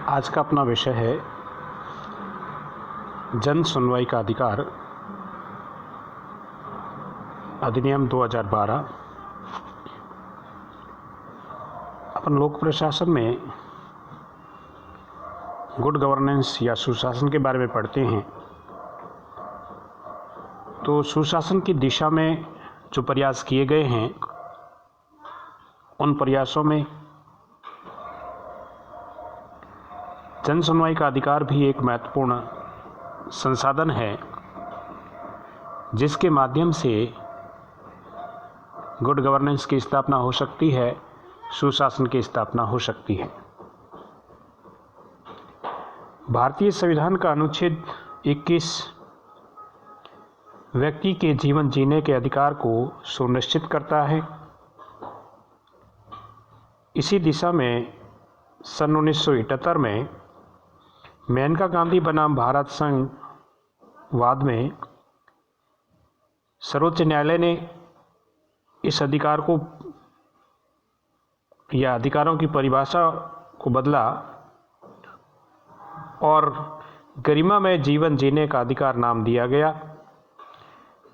आज का अपना विषय है जन सुनवाई का अधिकार अधिनियम 2012। अपन लोक प्रशासन में गुड गवर्नेंस या सुशासन के बारे में पढ़ते हैं, तो सुशासन की दिशा में जो प्रयास किए गए हैं उन प्रयासों में जन सुनवाई का अधिकार भी एक महत्वपूर्ण संसाधन है, जिसके माध्यम से गुड गवर्नेंस की स्थापना हो सकती है, सुशासन की स्थापना हो सकती है। भारतीय संविधान का अनुच्छेद 21 व्यक्ति के जीवन जीने के अधिकार को सुनिश्चित करता है। इसी दिशा में सन 1978 में मेनका गांधी बनाम भारत संघ वाद में सर्वोच्च न्यायालय ने इस अधिकार को या अधिकारों की परिभाषा को बदला और गरिमामय जीवन जीने का अधिकार नाम दिया गया।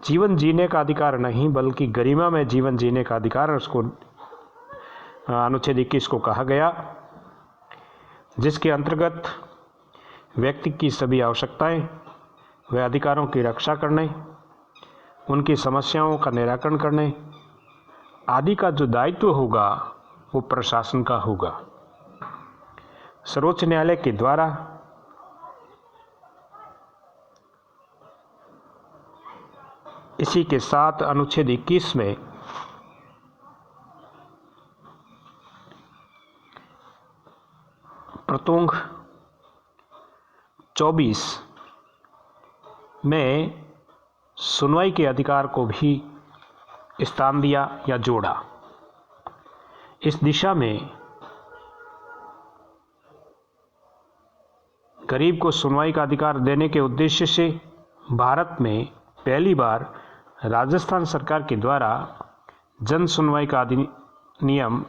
जीवन जीने का अधिकार नहीं बल्कि गरिमामय जीवन जीने का अधिकार उसको अनुच्छेद 21 को कहा गया, जिसके अंतर्गत व्यक्ति की सभी आवश्यकताएं व अधिकारों की रक्षा करने, उनकी समस्याओं का निराकरण करने आदि का जो दायित्व होगा वो प्रशासन का होगा। सर्वोच्च न्यायालय के द्वारा इसी के साथ अनुच्छेद 21 में प्रतोंग 24 में सुनवाई के अधिकार को भी स्थान दिया या जोड़ा। इस दिशा में गरीब को सुनवाई का अधिकार देने के उद्देश्य से भारत में पहली बार राजस्थान सरकार के द्वारा जन सुनवाई का अधिनियम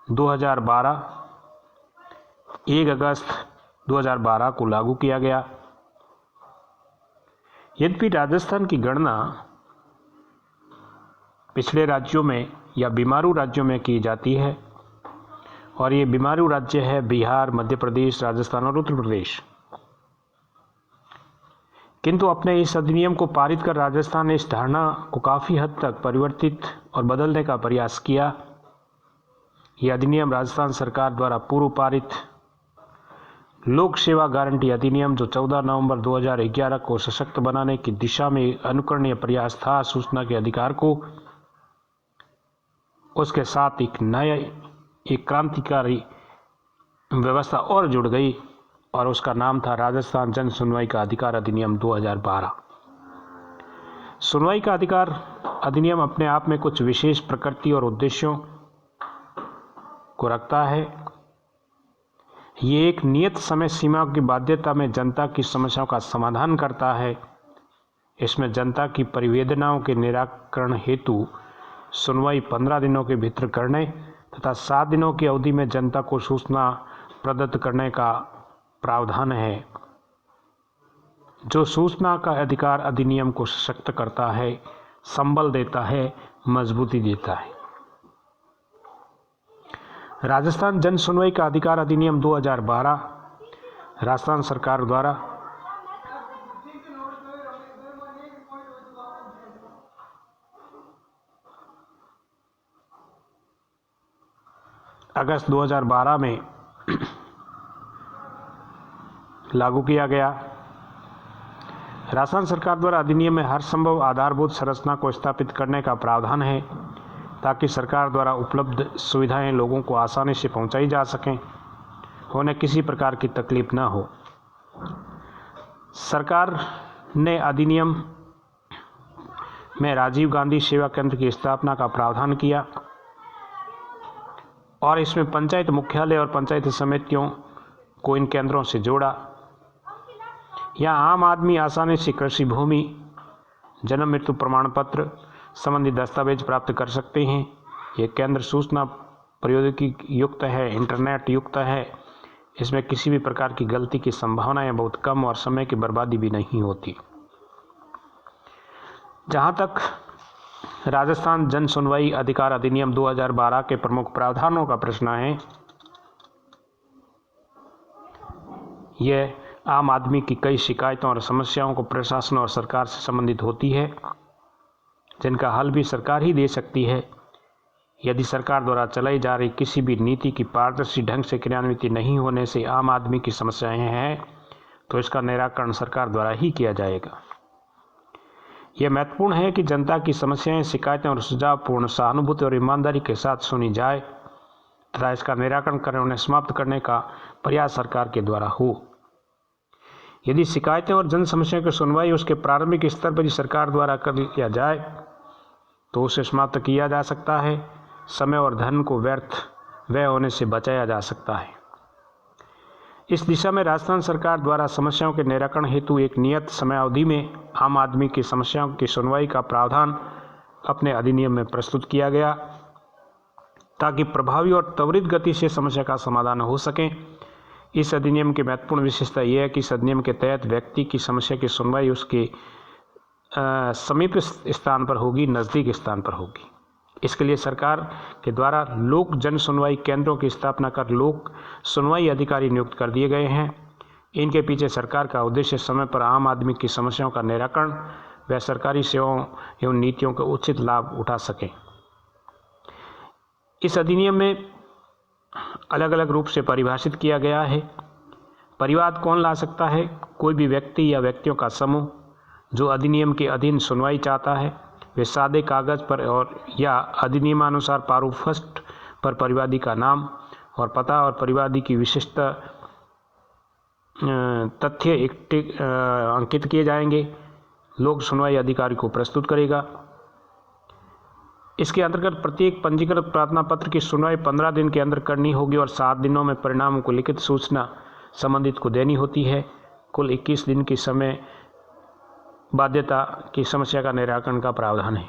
2012 1 अगस्त 2012 को लागू किया गया। यद्यपि राजस्थान की गणना पिछड़े राज्यों में या बीमारू राज्यों में की जाती है, और ये बीमारू राज्य है बिहार, मध्य प्रदेश, राजस्थान और उत्तर प्रदेश। किंतु अपने इस अधिनियम को पारित कर राजस्थान ने इस धारणा को काफ़ी हद तक परिवर्तित और बदलने का प्रयास किया। यह अधिनियम राजस्थान सरकार द्वारा पूर्व पारित लोक सेवा गारंटी अधिनियम जो 14 नवंबर 2011 को सशक्त बनाने की दिशा में अनुकरणीय प्रयास था सूचना के अधिकार को, उसके साथ एक क्रांतिकारी व्यवस्था और जुड़ गई और उसका नाम था राजस्थान जन सुनवाई का अधिकार अधिनियम 2012। सुनवाई का अधिकार अधिनियम अपने आप में कुछ विशेष प्रकृति और उद्देश्यों को रखता है। ये एक नियत समय सीमा की बाध्यता में जनता की समस्याओं का समाधान करता है। इसमें जनता की परिवेदनाओं के निराकरण हेतु सुनवाई 15 दिनों के भीतर करने तथा 7 दिनों की अवधि में जनता को सूचना प्रदत्त करने का प्रावधान है, जो सूचना का अधिकार अधिनियम को सशक्त करता है, संबल देता है, मजबूती देता है। राजस्थान जन सुनवाई का अधिकार अधिनियम 2012 राजस्थान सरकार द्वारा अगस्त 2012 में लागू किया गया। राजस्थान सरकार द्वारा अधिनियम में हर संभव आधारभूत संरचना को स्थापित करने का प्रावधान है, ताकि सरकार द्वारा उपलब्ध सुविधाएं लोगों को आसानी से पहुंचाई जा सकें, उन्हें किसी प्रकार की तकलीफ न हो। सरकार ने अधिनियम में राजीव गांधी सेवा केंद्र की स्थापना का प्रावधान किया और इसमें पंचायत मुख्यालय और पंचायत समितियों को इन केंद्रों से जोड़ा। यहाँ आम आदमी आसानी से कृषि भूमि, जन्म मृत्यु प्रमाण पत्र संबंधी दस्तावेज प्राप्त कर सकते हैं। ये केंद्र सूचना प्रौद्योगिकी युक्त है, इंटरनेट युक्त है इसमें किसी भी प्रकार की गलती की संभावनाएं बहुत कम और समय की बर्बादी भी नहीं होती। जहां तक राजस्थान जन सुनवाई अधिकार अधिनियम 2012 के प्रमुख प्रावधानों का प्रश्न है, यह आम आदमी की कई शिकायतों और समस्याओं को प्रशासन और सरकार से संबंधित होती है, जिनका हल भी सरकार ही दे सकती है। यदि सरकार द्वारा चलाई जा रही किसी भी नीति की पारदर्शी ढंग से क्रियान्वित नहीं होने से आम आदमी की समस्याएं हैं, तो इसका निराकरण सरकार द्वारा ही किया जाएगा। यह महत्वपूर्ण है कि जनता की समस्याएं, शिकायतें और सुझाव पूर्ण सहानुभूति और ईमानदारी के साथ सुनी जाए तथा इसका निराकरण कर उन्हें समाप्त करने का प्रयास सरकार के द्वारा हो। यदि शिकायतें और जन समस्याओं की सुनवाई उसके प्रारंभिक स्तर पर ही सरकार द्वारा कर लिया जाए तो उसे समाप्त किया जा सकता है, समय और धन को व्यर्थ व्यय होने से बचाया जा सकता है। इस दिशा में राजस्थान सरकार द्वारा समस्याओं के निराकरण हेतु एक नियत समयावधि में आम आदमी की समस्याओं की सुनवाई का प्रावधान अपने अधिनियम में प्रस्तुत किया गया, ताकि प्रभावी और त्वरित गति से समस्या का समाधान हो सके। इस अधिनियम की महत्वपूर्ण विशेषता यह है कि इस अधिनियम के तहत व्यक्ति की समस्या की सुनवाई उसके समीप स्थान पर होगी, नज़दीक स्थान पर होगी। इसके लिए सरकार के द्वारा लोक जन सुनवाई केंद्रों की स्थापना कर लोक सुनवाई अधिकारी नियुक्त कर दिए गए हैं। इनके पीछे सरकार का उद्देश्य समय पर आम आदमी की समस्याओं का निराकरण व सरकारी सेवाओं एवं नीतियों का उचित लाभ उठा सकें। इस अधिनियम में अलग अलग रूप से परिभाषित किया गया है। परिवाद कौन ला सकता है? कोई भी व्यक्ति या व्यक्तियों का समूह जो अधिनियम के अधीन सुनवाई चाहता है, वे सादे कागज पर और या अधिनियमानुसार प्रारूप फर्स्ट पर परिवादी का नाम और पता और परिवादी की विशिष्ट तथ्य अंकित किए जाएंगे। लोक सुनवाई अधिकारी को प्रस्तुत करेगा। इसके अंतर्गत प्रत्येक पंजीकृत प्रार्थना पत्र की सुनवाई 15 दिन के अंदर करनी होगी और 7 दिनों में परिणामों को लिखित सूचना संबंधित को देनी होती है। कुल 21 दिन की समय बाध्यता की समस्या का निराकरण का प्रावधान है।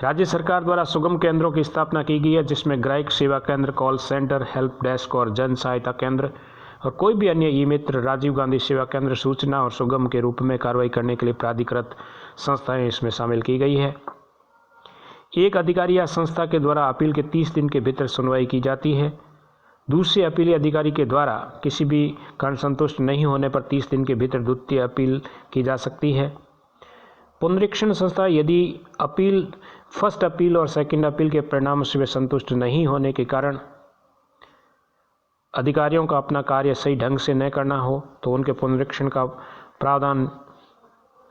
राज्य सरकार द्वारा सुगम केंद्रों की स्थापना की गई है, जिसमें ग्राहक सेवा केंद्र, कॉल सेंटर, हेल्प डेस्क और जन सहायता केंद्र और कोई भी अन्य ई मित्र, राजीव गांधी सेवा केंद्र, सूचना और सुगम के रूप में कार्रवाई करने के लिए प्राधिकृत संस्थाएं इसमें शामिल की गई है। एक अधिकारी या संस्था के द्वारा अपील के 30 दिन के भीतर सुनवाई की जाती है। दूसरे अपीली अधिकारी के द्वारा किसी भी कारण संतुष्ट नहीं होने पर 30 दिन के भीतर द्वितीय अपील की जा सकती है। पुनरीक्षण संस्था यदि अपील फर्स्ट अपील और सेकंड अपील के परिणाम से वे संतुष्ट नहीं होने के कारण अधिकारियों का अपना कार्य सही ढंग से न करना हो तो उनके पुनरीक्षण का प्रावधान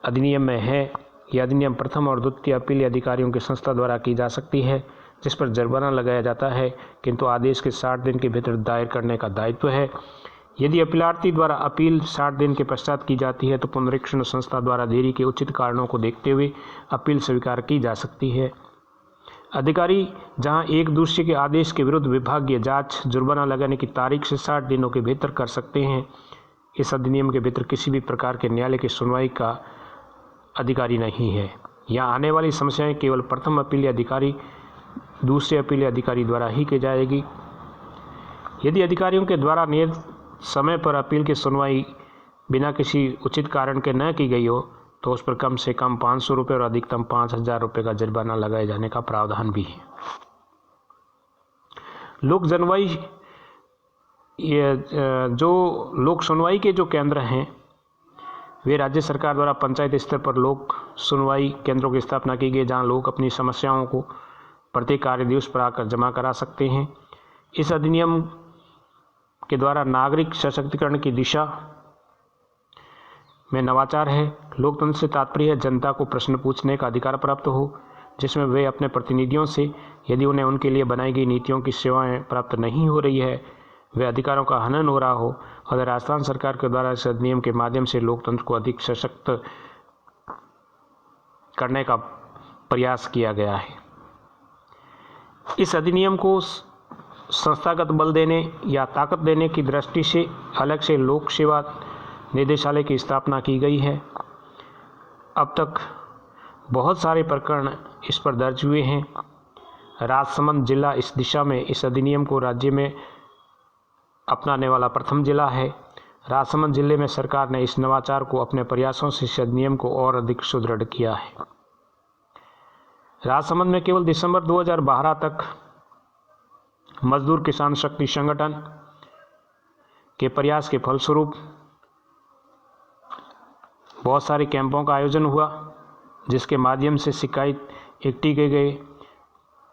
अधिनियम में है। यह अधिनियम प्रथम और द्वितीय अपीली अधिकारियों की संस्था द्वारा की जा सकती है, जिस पर जुर्माना लगाया जाता है, किंतु आदेश के 60 दिन के भीतर दायर करने का दायित्व है। यदि अपीलार्थी द्वारा अपील 60 दिन के पश्चात की जाती है तो पुनरीक्षण संस्था द्वारा देरी के उचित कारणों को देखते हुए अपील स्वीकार की जा सकती है। अधिकारी जहां एक दूसरे के आदेश के विरुद्ध विभागीय जांच जुर्माना लगाने की तारीख से 60 दिनों के भीतर कर सकते हैं। इस अधिनियम के भीतर किसी भी प्रकार के न्यायालय की सुनवाई का अधिकारी नहीं है। यहाँ आने वाली समस्याएं केवल प्रथम अपीली अधिकारी, दूसरे अपीली अधिकारी द्वारा ही की जाएगी। यदि अधिकारियों के द्वारा नियत समय पर अपील की सुनवाई बिना किसी उचित कारण के न की गई हो तो उस पर कम से कम 500 रुपये और अधिकतम 5000 रुपये का जुर्माना लगाए जाने का प्रावधान भी है। लोक जनवाई जो लोक सुनवाई के जो केंद्र हैं वे राज्य सरकार द्वारा पंचायत स्तर पर लोक सुनवाई केंद्रों की स्थापना की गई, जहां लोग अपनी समस्याओं को प्रत्येक कार्य दिवस पर आकर जमा करा सकते हैं। इस अधिनियम के द्वारा नागरिक सशक्तिकरण की दिशा में नवाचार है। लोकतंत्र से तात्पर्य है जनता को प्रश्न पूछने का अधिकार प्राप्त हो, जिसमें वे अपने प्रतिनिधियों से यदि उन्हें उनके लिए बनाई गई नीतियों की सेवाएं प्राप्त नहीं हो रही है, वे अधिकारों का हनन हो रहा हो और राजस्थान सरकार के द्वारा इस अधिनियम के माध्यम से लोकतंत्र को अधिक सशक्त करने का प्रयास किया गया है। इस अधिनियम को संस्थागत बल देने या ताकत देने की दृष्टि से अलग से लोक सेवा निदेशालय की स्थापना की गई है। अब तक बहुत सारे प्रकरण इस पर दर्ज हुए हैं। राजसमंद जिला इस दिशा में इस अधिनियम को राज्य में अपनाने वाला प्रथम जिला है। राजसमंद जिले में सरकार ने इस नवाचार को अपने प्रयासों से इस अधिनियम को और अधिक सुदृढ़ किया है। राजसमंद में केवल दिसंबर 2012 तक मजदूर किसान शक्ति संगठन के प्रयास के फलस्वरूप बहुत सारे कैंपों का आयोजन हुआ, जिसके माध्यम से शिकायत इकट्ठी की गई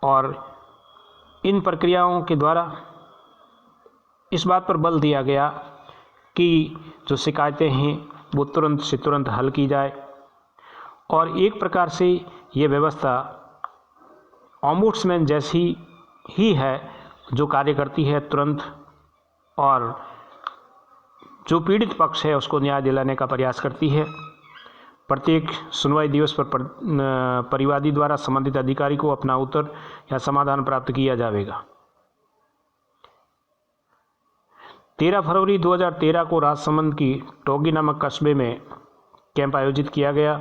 और इन प्रक्रियाओं के द्वारा इस बात पर बल दिया गया कि जो शिकायतें हैं वो तुरंत से तुरंत हल की जाए। और एक प्रकार से ये व्यवस्था ओम्बुड्समैन जैसी ही है, जो कार्य करती है तुरंत और जो पीड़ित पक्ष है उसको न्याय दिलाने का प्रयास करती है। प्रत्येक सुनवाई दिवस पर परिवादी द्वारा संबंधित अधिकारी को अपना उत्तर या समाधान प्राप्त किया जाएगा। 13 फरवरी 2013 को राजसमंद की टोगी नामक कस्बे में कैंप आयोजित किया गया,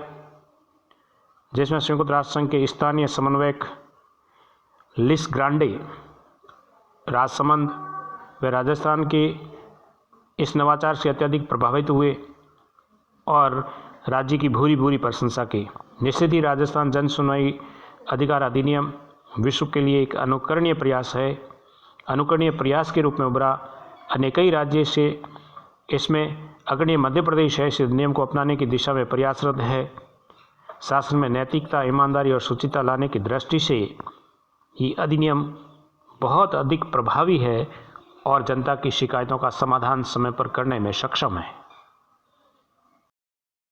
जिसमें संयुक्त राष्ट्र संघ के स्थानीय समन्वयक लिस ग्रांडे राजसमंद व राजस्थान के इस नवाचार से अत्यधिक प्रभावित हुए और राज्य की भूरी प्रशंसा की। निश्चित ही राजस्थान जन सुनवाई अधिकार अधिनियम विश्व के लिए एक अनुकरणीय प्रयास है। अनुकरणीय प्रयास के रूप में उभरा। अन्य कई राज्य से इसमें अग्रणी मध्य प्रदेश है, इस अधिनियम को अपनाने की दिशा में प्रयासरत है। शासन में नैतिकता, ईमानदारी और शुचिता लाने की दृष्टि से ये अधिनियम बहुत अधिक प्रभावी है और जनता की शिकायतों का समाधान समय पर करने में सक्षम है।